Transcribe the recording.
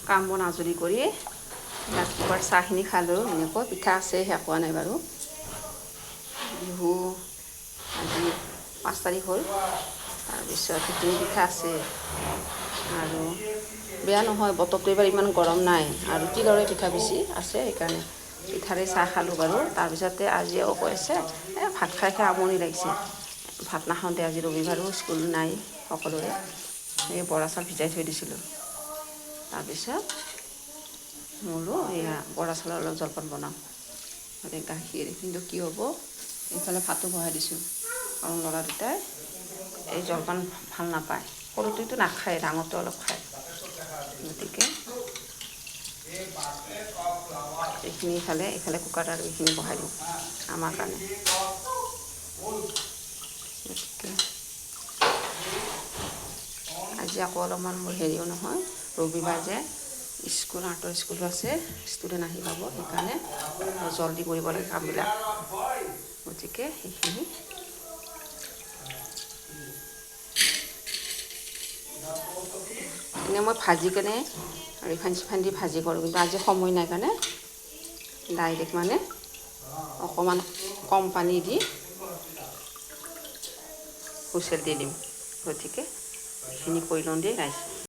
কাম বন আজৰি কৰি ৰাতিপুৱাৰ চাহখিনি খালোঁ। এনেকৈ পিঠা আছে, শেষ হোৱা নাই বাৰু। বিহু আজি 5 তাৰিখ হ'ল। তাৰপিছত সেইখিনি পিঠা আছে আৰু বেয়া নহয়, বতৰটো এইবাৰ ইমান গৰম নাই আৰু তিলৰে পিঠা বেছি আছে, সেইকাৰণে পিঠাৰে চাহ খালোঁ বাৰু। তাৰপিছতে আজি কৈ আছে ভাত খাই খাই আমনি লাগিছে, ভাত নাখাওঁতে, আজি ৰবিবাৰো স্কুল নাই সকলোৰে। এই বৰা চাউল ভিজাই থৈ দিছিলোঁ। তাৰপিছত মোৰো এয়া বৰা চাউলৰ অলপ জলপান বনাওঁ, মানে গাখীৰ, কিন্তু কি হ'ব, এইফালে ভাতো বহাই দিছোঁ। কাৰণ ল'ৰা দুটাই এই জলপান ভাল নাপায়, সৰুটোতো নাখায়, ডাঙৰটো অলপ খায়। গতিকে এইখিনি এইফালে কুকাৰত আৰু এইখিনি বহাই দিওঁ আমাৰ কাৰণে। গতিকে আজি আকৌ অলপমান মোৰ হেৰিও নহয়, ৰবিবাৰ যে, স্কুল আৰ্টৰ স্কুলো আছে, ষ্টুডেণ্ট আহি পাব, সেইকাৰণে জলদি কৰিব লাগে কামবিলাক। গতিকে সেইখিনি এনেই মই ভাজি কেনে ৰিফাইন চিফাইন দি ভাজি কৰোঁ, কিন্তু আজি সময় নাই কাৰণে ডাইৰেক্ট মানে অকণমান কম পানী দি হুইচেল দি দিম। গতিকে এইখিনি কৰি লওঁ দেই ৰাইজ।